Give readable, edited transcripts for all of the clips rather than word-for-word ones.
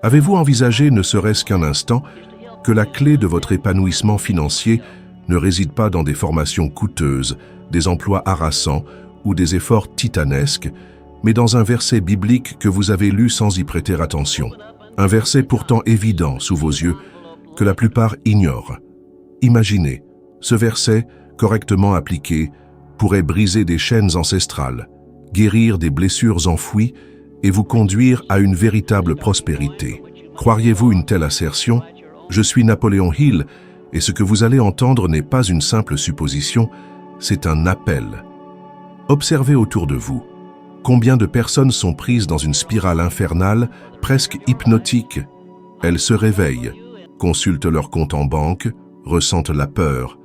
Avez-vous envisagé, ne serait-ce qu'un instant, que la clé de votre épanouissement financier ne réside pas dans des formations coûteuses, des emplois harassants ou des efforts titanesques, mais dans un verset biblique que vous avez lu sans y prêter attention. Un verset pourtant évident sous vos yeux, que la plupart ignorent. Imaginez, ce verset, correctement appliqué, pourrait briser des chaînes ancestrales, guérir des blessures enfouies et vous conduire à une véritable prospérité. Croiriez-vous une telle assertion? Je suis Napoléon Hill et ce que vous allez entendre n'est pas une simple supposition, c'est un appel. Observez autour de vous. Combien de personnes sont prises dans une spirale infernale, presque hypnotique? Elles se réveillent, consultent leur compte en banque, ressentent la peur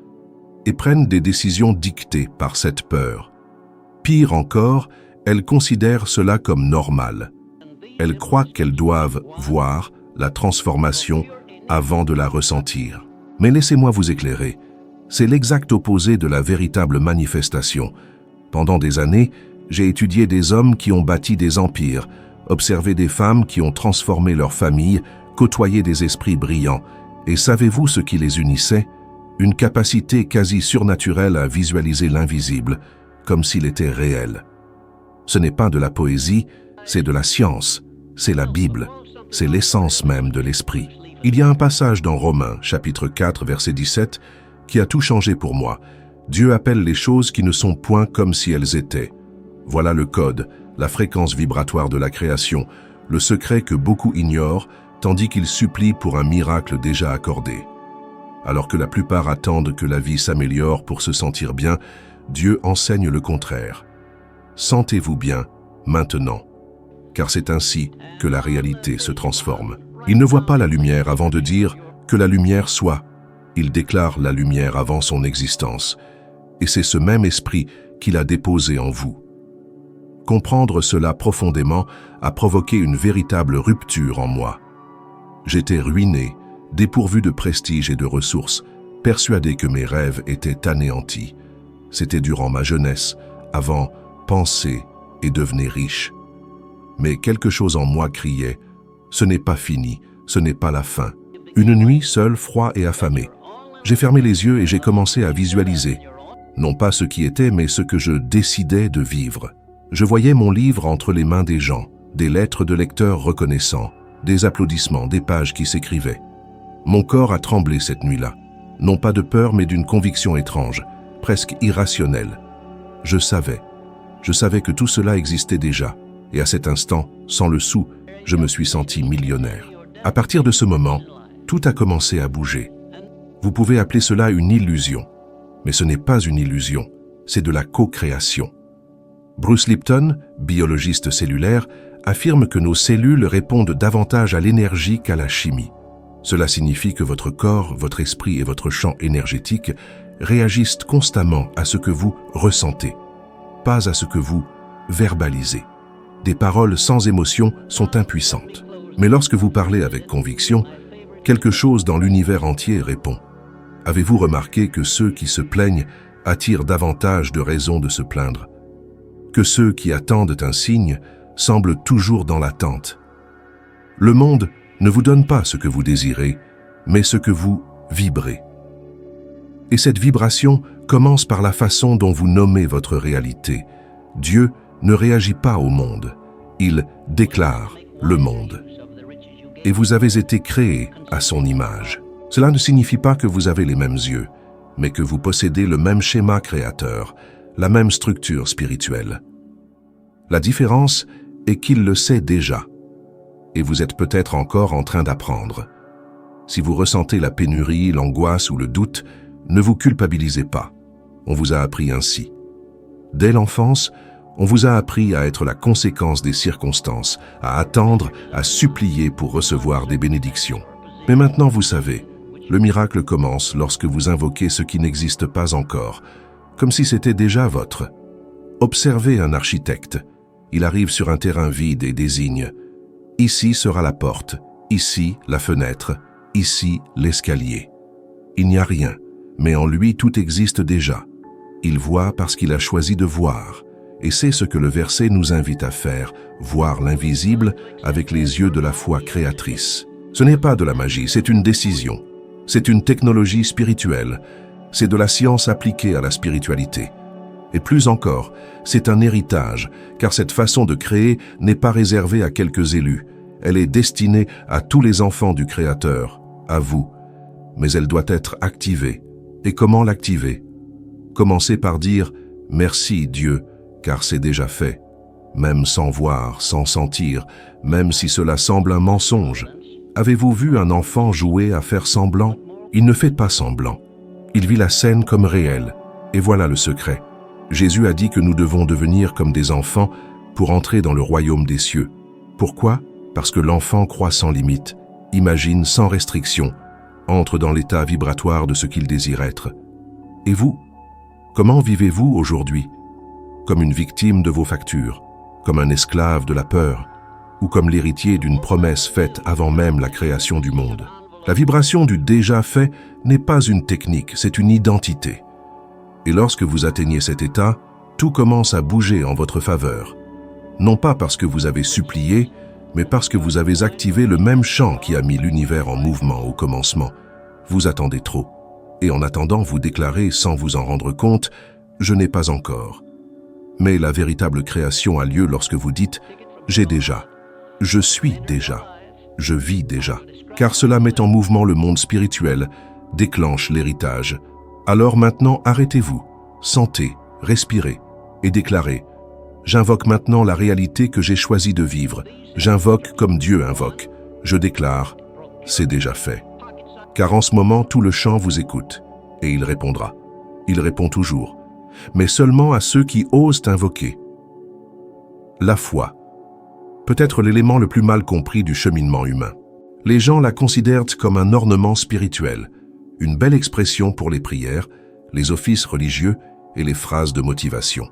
et prennent des décisions dictées par cette peur. Pire encore, elles considèrent cela comme normal. Elles croient qu'elles doivent voir la transformation avant de la ressentir. Mais laissez-moi vous éclairer. C'est l'exact opposé de la véritable manifestation. Pendant des années, j'ai étudié des hommes qui ont bâti des empires, observé des femmes qui ont transformé leur famille, côtoyé des esprits brillants. Et savez-vous ce qui les unissait? Une capacité quasi surnaturelle à visualiser l'invisible, comme s'il était réel. Ce n'est pas de la poésie, c'est de la science, c'est la Bible, c'est l'essence même de l'esprit. Il y a un passage dans Romains, chapitre 4, verset 17, qui a tout changé pour moi. Dieu appelle les choses qui ne sont point comme si elles étaient. Voilà le code, la fréquence vibratoire de la création, le secret que beaucoup ignorent, tandis qu'ils supplient pour un miracle déjà accordé. Alors que la plupart attendent que la vie s'améliore pour se sentir bien, Dieu enseigne le contraire. Sentez-vous bien, maintenant, car c'est ainsi que la réalité se transforme. Il ne voit pas la lumière avant de dire que la lumière soit. Il déclare la lumière avant son existence. Et c'est ce même esprit qu'il a déposé en vous. Comprendre cela profondément a provoqué une véritable rupture en moi. J'étais ruiné, dépourvu de prestige et de ressources, persuadé que mes rêves étaient anéantis. C'était durant ma jeunesse, avant penser et devenir riche. Mais quelque chose en moi criait, ce n'est pas fini, ce n'est pas la fin. Une nuit, seul, froid et affamé. J'ai fermé les yeux et j'ai commencé à visualiser. Non pas ce qui était, mais ce que je décidais de vivre. Je voyais mon livre entre les mains des gens, des lettres de lecteurs reconnaissants, des applaudissements, des pages qui s'écrivaient. Mon corps a tremblé cette nuit-là. Non pas de peur, mais d'une conviction étrange, presque irrationnelle. Je savais que tout cela existait déjà, et à cet instant, sans le sou, je me suis senti millionnaire. À partir de ce moment, tout a commencé à bouger. Vous pouvez appeler cela une illusion, mais ce n'est pas une illusion, c'est de la co-création. Bruce Lipton, biologiste cellulaire, affirme que nos cellules répondent davantage à l'énergie qu'à la chimie. Cela signifie que votre corps, votre esprit et votre champ énergétique réagissent constamment à ce que vous ressentez, pas à ce que vous verbalisez. Des paroles sans émotion sont impuissantes. Mais lorsque vous parlez avec conviction, quelque chose dans l'univers entier répond. Avez-vous remarqué que ceux qui se plaignent attirent davantage de raisons de se plaindre? Que ceux qui attendent un signe semblent toujours dans l'attente? Le monde ne vous donne pas ce que vous désirez, mais ce que vous vibrez. Et cette vibration commence par la façon dont vous nommez votre réalité. Dieu ne réagit pas au monde, il déclare le monde. Et vous avez été créé à son image. Cela ne signifie pas que vous avez les mêmes yeux, mais que vous possédez le même schéma créateur, la même structure spirituelle. La différence est qu'il le sait déjà, et vous êtes peut-être encore en train d'apprendre. Si vous ressentez la pénurie, l'angoisse ou le doute, ne vous culpabilisez pas. On vous a appris ainsi. Dès l'enfance, on vous a appris à être la conséquence des circonstances, à attendre, à supplier pour recevoir des bénédictions. Mais maintenant vous savez, le miracle commence lorsque vous invoquez ce qui n'existe pas encore, comme si c'était déjà votre. Observez un architecte. Il arrive sur un terrain vide et désigne. Ici sera la porte, ici la fenêtre, ici l'escalier. Il n'y a rien, mais en lui tout existe déjà. Il voit parce qu'il a choisi de voir. Et c'est ce que le verset nous invite à faire, voir l'invisible avec les yeux de la foi créatrice. Ce n'est pas de la magie, c'est une décision. C'est une technologie spirituelle. C'est de la science appliquée à la spiritualité. Et plus encore, c'est un héritage, car cette façon de créer n'est pas réservée à quelques élus. Elle est destinée à tous les enfants du Créateur, à vous. Mais elle doit être activée. Et comment l'activer? Commencez par dire « Merci Dieu », car c'est déjà fait. Même sans voir, sans sentir, même si cela semble un mensonge. Avez-vous vu un enfant jouer à faire semblant? Il ne fait pas semblant. Il vit la scène comme réelle. Et voilà le secret. Jésus a dit que nous devons devenir comme des enfants pour entrer dans le royaume des cieux. Pourquoi? Parce que l'enfant croit sans limite, imagine sans restriction, entre dans l'état vibratoire de ce qu'il désire être. Et vous? Comment vivez-vous aujourd'hui? Comme une victime de vos factures, comme un esclave de la peur, ou comme l'héritier d'une promesse faite avant même la création du monde? La vibration du déjà fait n'est pas une technique, c'est une identité. Et lorsque vous atteignez cet état, tout commence à bouger en votre faveur. Non pas parce que vous avez supplié, mais parce que vous avez activé le même champ qui a mis l'univers en mouvement au commencement. Vous attendez trop. Et en attendant, vous déclarez sans vous en rendre compte « Je n'ai pas encore ». Mais la véritable création a lieu lorsque vous dites « J'ai déjà »,« Je suis déjà »,« Je vis déjà ». Car cela met en mouvement le monde spirituel, déclenche l'héritage. Alors maintenant, arrêtez-vous, sentez, respirez et déclarez « J'invoque maintenant la réalité que j'ai choisi de vivre. J'invoque comme Dieu invoque. Je déclare « C'est déjà fait ». Car en ce moment, tout le champ vous écoute. Et il répondra. Il répond toujours. Mais seulement à ceux qui osent invoquer. La foi. Peut-être l'élément le plus mal compris du cheminement humain. Les gens la considèrent comme un ornement spirituel, une belle expression pour les prières, les offices religieux et les phrases de motivation.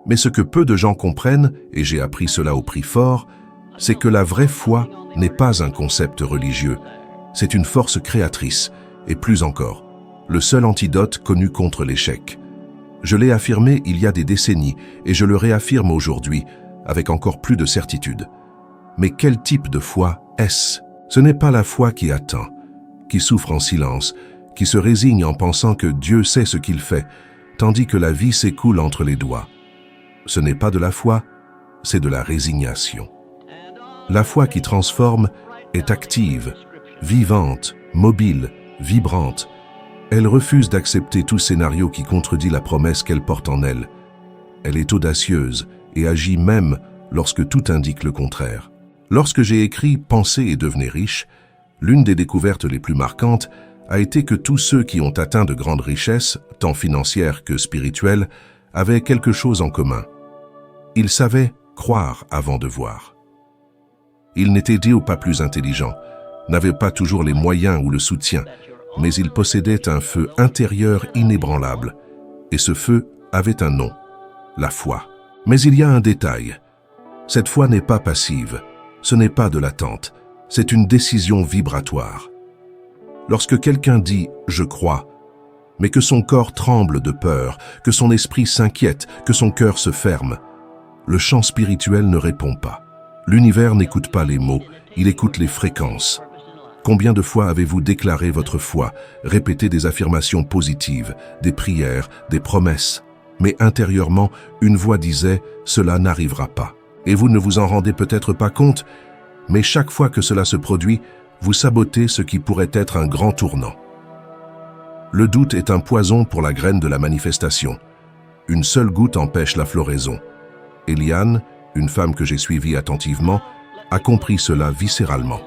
Mais ce que peu de gens comprennent, et j'ai appris cela au prix fort, c'est que la vraie foi n'est pas un concept religieux, c'est une force créatrice, et plus encore, le seul antidote connu contre l'échec. Je l'ai affirmé il y a des décennies, et je le réaffirme aujourd'hui, avec encore plus de certitude. Mais quel type de foi est-ce? Ce n'est pas la foi qui attend, qui souffre en silence, qui se résigne en pensant que Dieu sait ce qu'il fait, tandis que la vie s'écoule entre les doigts. Ce n'est pas de la foi, c'est de la résignation. La foi qui transforme est active, vivante, mobile, vibrante. Elle refuse d'accepter tout scénario qui contredit la promesse qu'elle porte en elle. Elle est audacieuse et agit même lorsque tout indique le contraire. Lorsque j'ai écrit « Penser et devenir riche », l'une des découvertes les plus marquantes a été que tous ceux qui ont atteint de grandes richesses, tant financières que spirituelles, avaient quelque chose en commun. Ils savaient croire avant de voir. Ils n'étaient Dieu pas plus intelligents, n'avaient pas toujours les moyens ou le soutien, mais ils possédaient un feu intérieur inébranlable. Et ce feu avait un nom, la foi. Mais il y a un détail. Cette foi n'est pas passive, ce n'est pas de l'attente, c'est une décision vibratoire. Lorsque quelqu'un dit « je crois », mais que son corps tremble de peur, que son esprit s'inquiète, que son cœur se ferme, le champ spirituel ne répond pas. L'univers n'écoute pas les mots, il écoute les fréquences. Combien de fois avez-vous déclaré votre foi, répété des affirmations positives, des prières, des promesses? Mais intérieurement, une voix disait « cela n'arrivera pas ». Et vous ne vous en rendez peut-être pas compte, mais chaque fois que cela se produit, vous sabotez ce qui pourrait être un grand tournant. Le doute est un poison pour la graine de la manifestation. Une seule goutte empêche la floraison. Eliane, une femme que j'ai suivie attentivement, a compris cela viscéralement.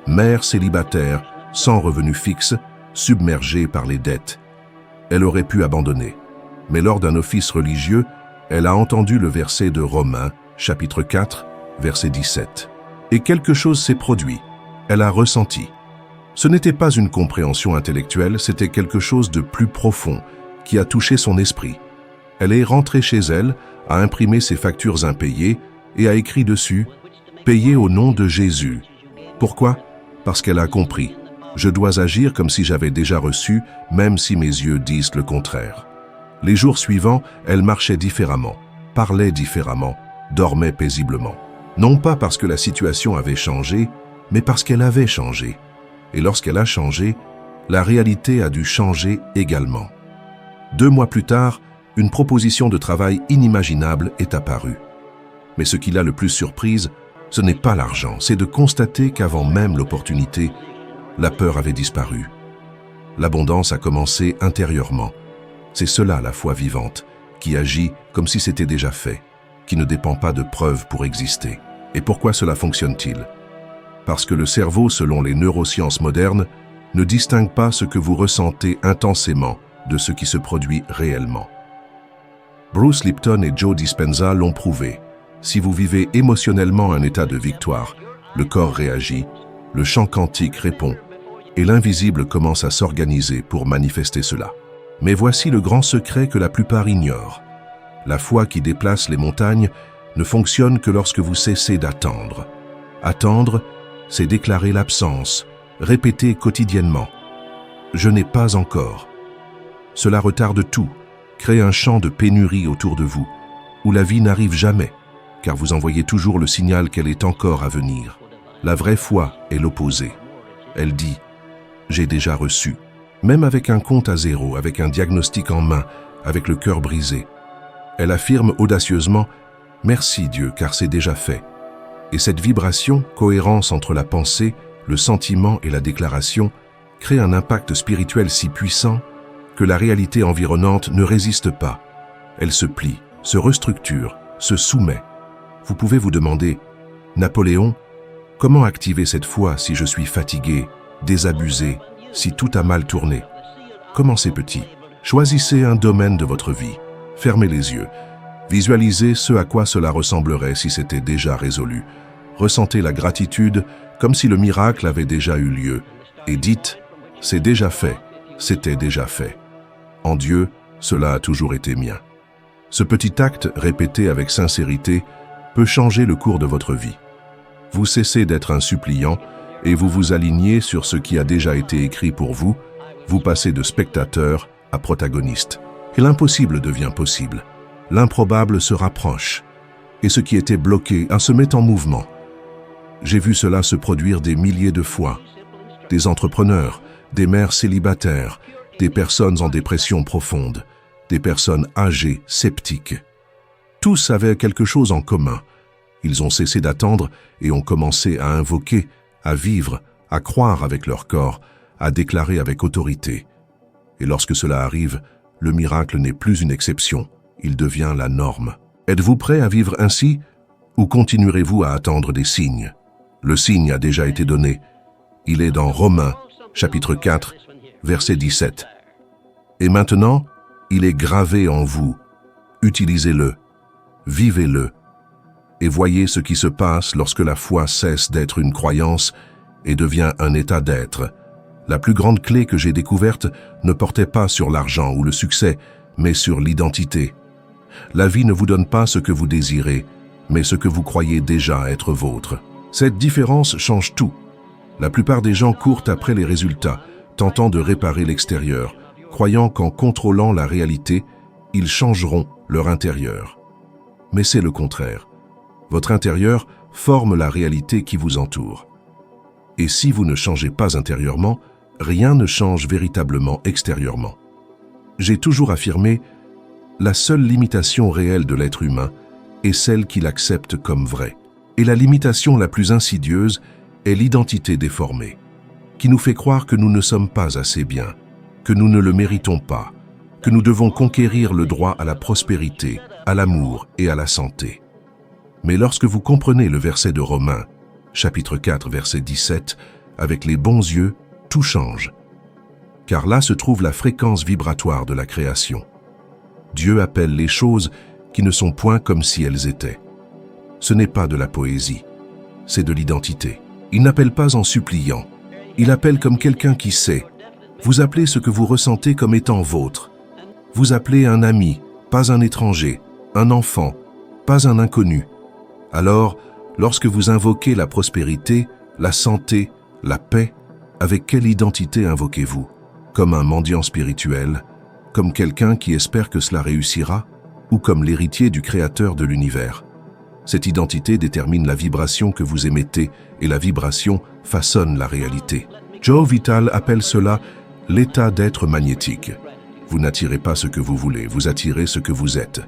Mère célibataire, sans revenu fixe, submergée par les dettes. Elle aurait pu abandonner. Mais lors d'un office religieux, elle a entendu le verset de Romains, chapitre 4, verset 17. Et quelque chose s'est produit. Elle a ressenti. Ce n'était pas une compréhension intellectuelle, c'était quelque chose de plus profond qui a touché son esprit. Elle est rentrée chez elle, a imprimé ses factures impayées et a écrit dessus « Payé au nom de Jésus ». Pourquoi? Parce qu'elle a compris. Je dois agir comme si j'avais déjà reçu, même si mes yeux disent le contraire. Les jours suivants, elle marchait différemment. parlait différemment, dormait paisiblement. Non pas parce que la situation avait changé, mais parce qu'elle avait changé. Et lorsqu'elle a changé, la réalité a dû changer également. 2 mois plus tard, une proposition de travail inimaginable est apparue. Mais ce qui l'a le plus surprise, ce n'est pas l'argent, c'est de constater qu'avant même l'opportunité, la peur avait disparu. L'abondance a commencé intérieurement. C'est cela la foi vivante, qui agit comme si c'était déjà fait, qui ne dépend pas de preuves pour exister. Et pourquoi cela fonctionne-t-il? Parce que le cerveau, selon les neurosciences modernes, ne distingue pas ce que vous ressentez intensément de ce qui se produit réellement. Bruce Lipton et Joe Dispenza l'ont prouvé. Si vous vivez émotionnellement un état de victoire, le corps réagit, le champ quantique répond, et l'invisible commence à s'organiser pour manifester cela. Mais voici le grand secret que la plupart ignorent. La foi qui déplace les montagnes ne fonctionne que lorsque vous cessez d'attendre. Attendre, c'est déclarer l'absence, répéter quotidiennement. Je n'ai pas encore. Cela retarde tout, crée un champ de pénurie autour de vous, où la vie n'arrive jamais, car vous envoyez toujours le signal qu'elle est encore à venir. La vraie foi est l'opposé. Elle dit « J'ai déjà reçu ». Même avec un compte à zéro, avec un diagnostic en main, avec le cœur brisé. Elle affirme audacieusement « Merci Dieu, car c'est déjà fait ». Et cette vibration, cohérence entre la pensée, le sentiment et la déclaration, crée un impact spirituel si puissant que la réalité environnante ne résiste pas. Elle se plie, se restructure, se soumet. Vous pouvez vous demander « Napoléon, comment activer cette foi si je suis fatigué, désabusé, si tout a mal tourné ?» Commencez petit. Choisissez un domaine de votre vie. Fermez les yeux. Visualisez ce à quoi cela ressemblerait si c'était déjà résolu. Ressentez la gratitude comme si le miracle avait déjà eu lieu. Et dites « C'est déjà fait, c'était déjà fait. En Dieu, cela a toujours été mien. » Ce petit acte, répété avec sincérité, peut changer le cours de votre vie. Vous cessez d'être un suppliant et vous vous alignez sur ce qui a déjà été écrit pour vous. Vous passez de spectateur à protagoniste. Et l'impossible devient possible. L'improbable se rapproche. Et ce qui était bloqué se met en mouvement. J'ai vu cela se produire des milliers de fois. Des entrepreneurs, des mères célibataires, des personnes en dépression profonde, des personnes âgées, sceptiques. Tous avaient quelque chose en commun. Ils ont cessé d'attendre et ont commencé à invoquer, à vivre, à croire avec leur corps, à déclarer avec autorité. Et lorsque cela arrive, le miracle n'est plus une exception, il devient la norme. Êtes-vous prêt à vivre ainsi ou continuerez-vous à attendre des signes? Le signe a déjà été donné. Il est dans Romains, chapitre 4, verset 17. Et maintenant, il est gravé en vous. Utilisez-le, vivez-le, et voyez ce qui se passe lorsque la foi cesse d'être une croyance et devient un état d'être. La plus grande clé que j'ai découverte ne portait pas sur l'argent ou le succès, mais sur l'identité. La vie ne vous donne pas ce que vous désirez, mais ce que vous croyez déjà être vôtre. Cette différence change tout. La plupart des gens courent après les résultats, tentant de réparer l'extérieur, croyant qu'en contrôlant la réalité, ils changeront leur intérieur. Mais c'est le contraire. Votre intérieur forme la réalité qui vous entoure. Et si vous ne changez pas intérieurement, rien ne change véritablement extérieurement. J'ai toujours affirmé, la seule limitation réelle de l'être humain est celle qu'il accepte comme vraie. Et la limitation la plus insidieuse est l'identité déformée, qui nous fait croire que nous ne sommes pas assez bien, que nous ne le méritons pas, que nous devons conquérir le droit à la prospérité, à l'amour et à la santé. Mais lorsque vous comprenez le verset de Romains, chapitre 4, verset 17, avec les bons yeux, tout change. Car là se trouve la fréquence vibratoire de la création. Dieu appelle les choses qui ne sont point comme si elles étaient. Ce n'est pas de la poésie, c'est de l'identité. Il n'appelle pas en suppliant, il appelle comme quelqu'un qui sait. Vous appelez ce que vous ressentez comme étant vôtre. Vous appelez un ami, pas un étranger, un enfant, pas un inconnu. Alors, lorsque vous invoquez la prospérité, la santé, la paix, avec quelle identité invoquez-vous? Comme un mendiant spirituel? Comme quelqu'un qui espère que cela réussira? ou comme l'héritier du Créateur de l'univers. Cette identité détermine la vibration que vous émettez et la vibration façonne la réalité. Joe Vital appelle cela l'état d'être magnétique. Vous n'attirez pas ce que vous voulez, vous attirez ce que vous êtes.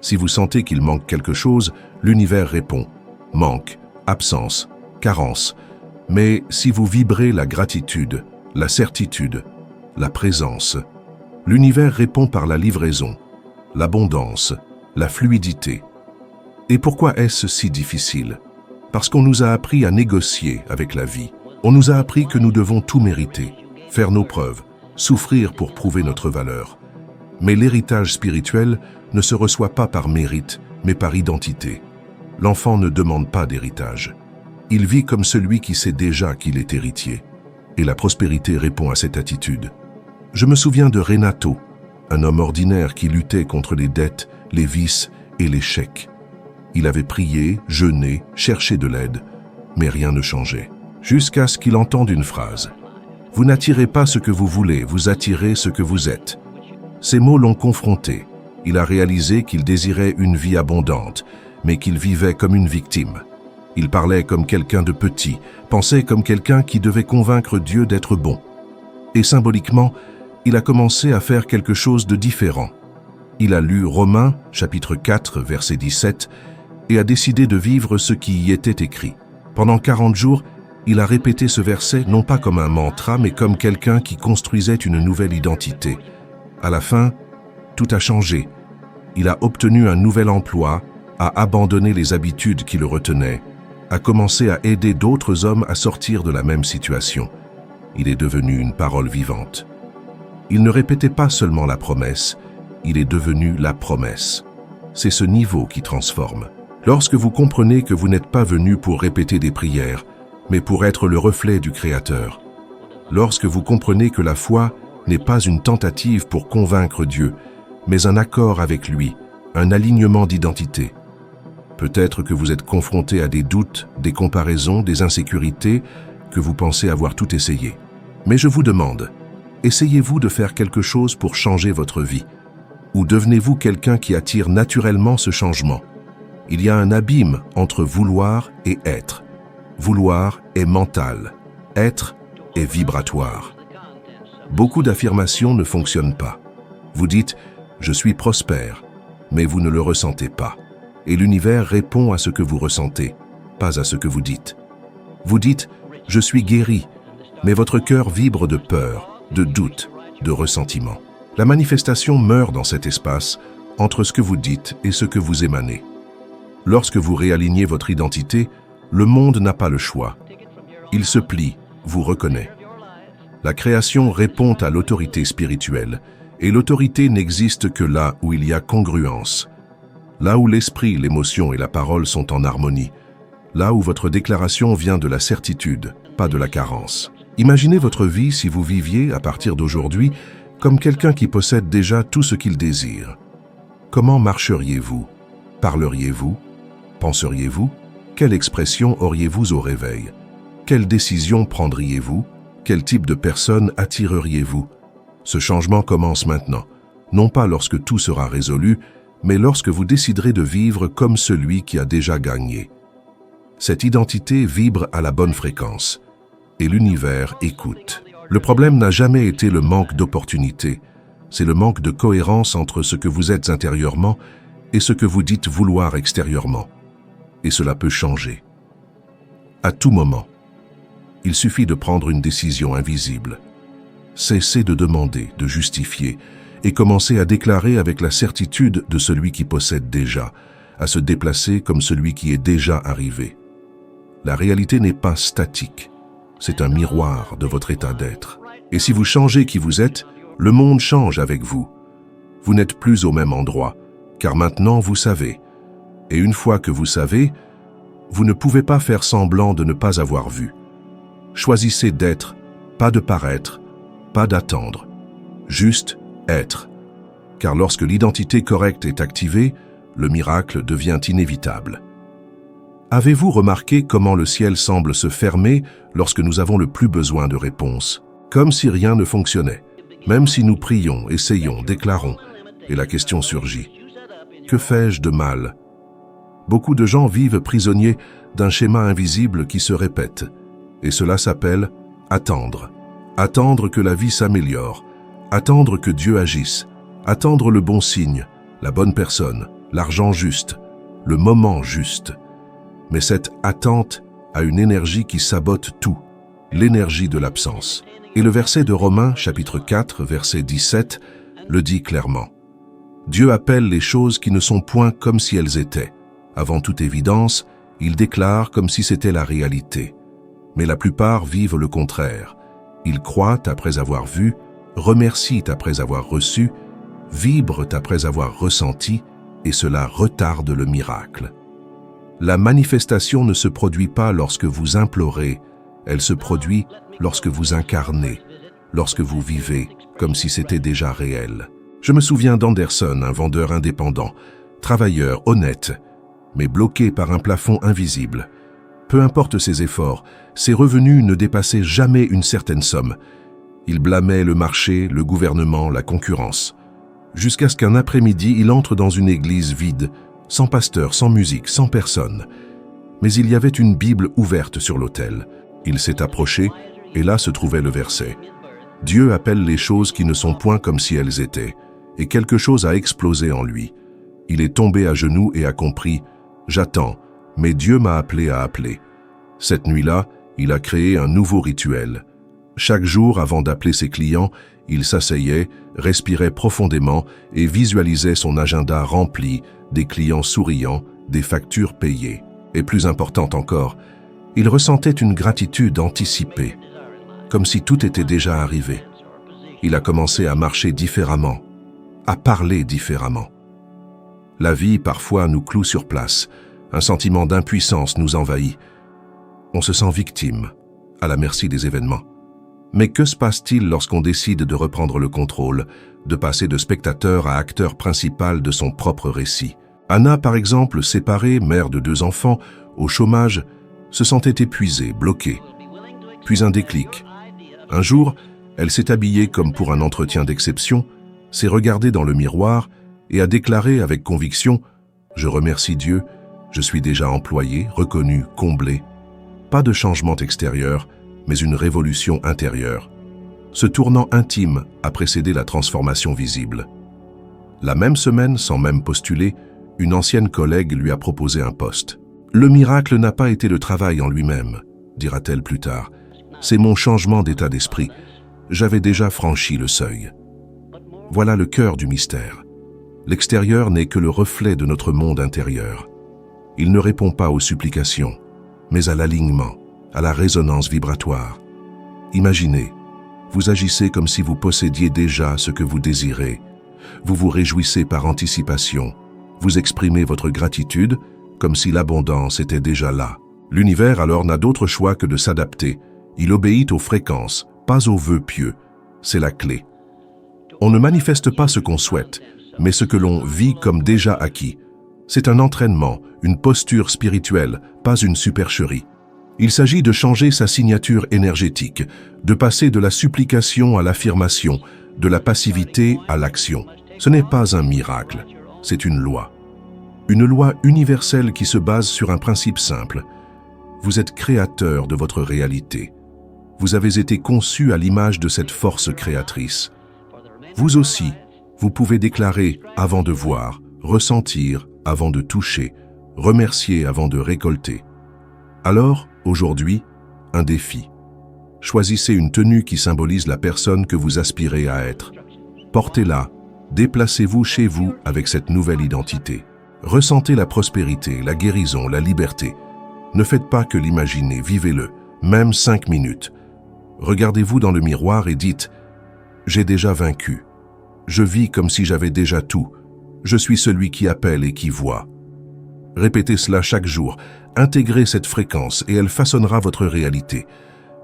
Si vous sentez qu'il manque quelque chose, l'univers répond « manque, absence, carence ». Mais si vous vibrez la gratitude, la certitude, la présence, l'univers répond par la livraison, l'abondance, la fluidité. Et pourquoi est-ce si difficile? Parce qu'on nous a appris à négocier avec la vie. On nous a appris que nous devons tout mériter, faire nos preuves, souffrir pour prouver notre valeur. Mais l'héritage spirituel ne se reçoit pas par mérite, mais par identité. L'enfant ne demande pas d'héritage. Il vit comme celui qui sait déjà qu'il est héritier. Et la prospérité répond à cette attitude. Je me souviens de Renato, un homme ordinaire qui luttait contre les dettes, les vices et l'échec. Il avait prié, jeûné, cherché de l'aide, mais rien ne changeait. Jusqu'à ce qu'il entende une phrase. « Vous n'attirez pas ce que vous voulez, vous attirez ce que vous êtes. » Ces mots l'ont confronté. Il a réalisé qu'il désirait une vie abondante, mais qu'il vivait comme une victime. Il parlait comme quelqu'un de petit, pensait comme quelqu'un qui devait convaincre Dieu d'être bon. Et symboliquement, il a commencé à faire quelque chose de différent. Il a lu Romains, chapitre 4, verset 17, et a décidé de vivre ce qui y était écrit. Pendant 40 jours, il a répété ce verset non pas comme un mantra, mais comme quelqu'un qui construisait une nouvelle identité. À la fin, tout a changé. Il a obtenu un nouvel emploi, a abandonné les habitudes qui le retenaient, a commencé à aider d'autres hommes à sortir de la même situation. Il est devenu une parole vivante. Il ne répétait pas seulement la promesse, il est devenu la promesse. C'est ce niveau qui transforme. Lorsque vous comprenez que vous n'êtes pas venu pour répéter des prières, mais pour être le reflet du Créateur. Lorsque vous comprenez que la foi n'est pas une tentative pour convaincre Dieu, mais un accord avec lui, un alignement d'identité. Peut-être que vous êtes confronté à des doutes, des comparaisons, des insécurités, que vous pensez avoir tout essayé. Mais je vous demande, essayez-vous de faire quelque chose pour changer votre vie? Ou devenez-vous quelqu'un qui attire naturellement ce changement? Il y a un abîme entre vouloir et être. Vouloir est mental, être est vibratoire. Beaucoup d'affirmations ne fonctionnent pas. Vous dites « je suis prospère », mais vous ne le ressentez pas. Et l'univers répond à ce que vous ressentez, pas à ce que vous dites. Vous dites « je suis guéri », mais votre cœur vibre de peur, de doute, de ressentiment. La manifestation meurt dans cet espace entre ce que vous dites et ce que vous émanez. Lorsque vous réalignez votre identité, le monde n'a pas le choix. Il se plie, vous reconnaît. La création répond à l'autorité spirituelle, et l'autorité n'existe que là où il y a congruence. Là où l'esprit, l'émotion et la parole sont en harmonie. Là où votre déclaration vient de la certitude, pas de la carence. Imaginez votre vie si vous viviez, à partir d'aujourd'hui, comme quelqu'un qui possède déjà tout ce qu'il désire. Comment marcheriez-vous? Parleriez-vous? Penseriez-vous? Quelle expression auriez-vous au réveil? Quelle décision prendriez-vous? Quel type de personne attireriez-vous? Ce changement commence maintenant, non pas lorsque tout sera résolu, mais lorsque vous déciderez de vivre comme celui qui a déjà gagné. Cette identité vibre à la bonne fréquence, et l'univers écoute. Le problème n'a jamais été le manque d'opportunités, c'est le manque de cohérence entre ce que vous êtes intérieurement et ce que vous dites vouloir extérieurement. Et cela peut changer. À tout moment, il suffit de prendre une décision invisible. Cessez de demander, de justifier, et commencez à déclarer avec la certitude de celui qui possède déjà, à se déplacer comme celui qui est déjà arrivé. La réalité n'est pas statique, c'est un miroir de votre état d'être. Et si vous changez qui vous êtes, le monde change avec vous. Vous n'êtes plus au même endroit, car maintenant vous savez. Et une fois que vous savez, vous ne pouvez pas faire semblant de ne pas avoir vu. Choisissez d'être, pas de paraître, pas d'attendre, juste être. Car lorsque l'identité correcte est activée, le miracle devient inévitable. Avez-vous remarqué comment le ciel semble se fermer lorsque nous avons le plus besoin de réponses? Comme si rien ne fonctionnait. Même si nous prions, essayons, déclarons, et la question surgit. Que fais-je de mal? Beaucoup de gens vivent prisonniers d'un schéma invisible qui se répète. Et cela s'appelle attendre. Attendre que la vie s'améliore. Attendre que Dieu agisse. Attendre le bon signe, la bonne personne, l'argent juste, le moment juste. Mais cette attente a une énergie qui sabote tout, l'énergie de l'absence. Et le verset de Romains, chapitre 4, verset 17, le dit clairement. Dieu appelle les choses qui ne sont point comme si elles étaient. Avant toute évidence, il déclare comme si c'était la réalité. Mais la plupart vivent le contraire. Ils croient après avoir vu, remercient après avoir reçu, vibrent après avoir ressenti, et cela retarde le miracle. La manifestation ne se produit pas lorsque vous implorez, elle se produit lorsque vous incarnez, lorsque vous vivez comme si c'était déjà réel. Je me souviens d'Anderson, un vendeur indépendant, travailleur, honnête, mais bloqué par un plafond invisible. Peu importe ses efforts, ses revenus ne dépassaient jamais une certaine somme. Il blâmait le marché, le gouvernement, la concurrence. Jusqu'à ce qu'un après-midi, il entre dans une église vide, sans pasteur, sans musique, sans personne. Mais il y avait une Bible ouverte sur l'autel. Il s'est approché, et là se trouvait le verset. Dieu appelle les choses qui ne sont point comme si elles étaient, et quelque chose a explosé en lui. Il est tombé à genoux et a compris « J'attends, mais Dieu m'a appelé à appeler ». Cette nuit-là, il a créé un nouveau rituel. Chaque jour, avant d'appeler ses clients, il s'asseyait, respirait profondément et visualisait son agenda rempli, des clients souriants, des factures payées. Et plus important encore, il ressentait une gratitude anticipée, comme si tout était déjà arrivé. Il a commencé à marcher différemment, à parler différemment. La vie, parfois, nous cloue sur place. Un sentiment d'impuissance nous envahit. On se sent victime, à la merci des événements. Mais que se passe-t-il lorsqu'on décide de reprendre le contrôle, de passer de spectateur à acteur principal de son propre récit? Anna, par exemple, séparée, mère de 2 enfants, au chômage, se sentait épuisée, bloquée. Puis un déclic. Un jour, elle s'est habillée comme pour un entretien d'exception, s'est regardée dans le miroir et a déclaré avec conviction « Je remercie Dieu, je suis déjà employée, reconnue, comblée. » Pas de changement extérieur, mais une révolution intérieure. Ce tournant intime a précédé la transformation visible. La même semaine, sans même postuler, une ancienne collègue lui a proposé un poste. « Le miracle n'a pas été le travail en lui-même, » dira-t-elle plus tard. « C'est mon changement d'état d'esprit. J'avais déjà franchi le seuil. » Voilà le cœur du mystère. L'extérieur n'est que le reflet de notre monde intérieur. Il ne répond pas aux supplications, mais à l'alignement, à la résonance vibratoire. Imaginez, vous agissez comme si vous possédiez déjà ce que vous désirez. Vous vous réjouissez par anticipation. Vous exprimez votre gratitude comme si l'abondance était déjà là. L'univers alors n'a d'autre choix que de s'adapter. Il obéit aux fréquences, pas aux vœux pieux. C'est la clé. On ne manifeste pas ce qu'on souhaite, mais ce que l'on vit comme déjà acquis. C'est un entraînement, une posture spirituelle, pas une supercherie. Il s'agit de changer sa signature énergétique, de passer de la supplication à l'affirmation, de la passivité à l'action. Ce n'est pas un miracle, c'est une loi. Une loi universelle qui se base sur un principe simple. Vous êtes créateur de votre réalité. Vous avez été conçu à l'image de cette force créatrice. Vous aussi, vous pouvez déclarer avant de voir, ressentir avant de toucher, remercier avant de récolter. Alors, aujourd'hui, un défi. Choisissez une tenue qui symbolise la personne que vous aspirez à être. Portez-la, déplacez-vous chez vous avec cette nouvelle identité. Ressentez la prospérité, la guérison, la liberté. Ne faites pas que l'imaginer, vivez-le, même 5 minutes. Regardez-vous dans le miroir et dites « J'ai déjà vaincu. Je vis comme si j'avais déjà tout. Je suis celui qui appelle et qui voit. » Répétez cela chaque jour. Intégrez cette fréquence et elle façonnera votre réalité.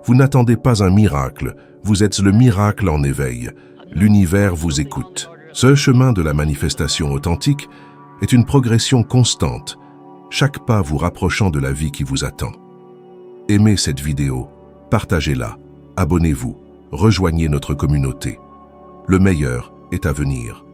Vous n'attendez pas un miracle, vous êtes le miracle en éveil. L'univers vous écoute. Ce chemin de la manifestation authentique est une progression constante, chaque pas vous rapprochant de la vie qui vous attend. Aimez cette vidéo, partagez-la, abonnez-vous, rejoignez notre communauté. Le meilleur est à venir.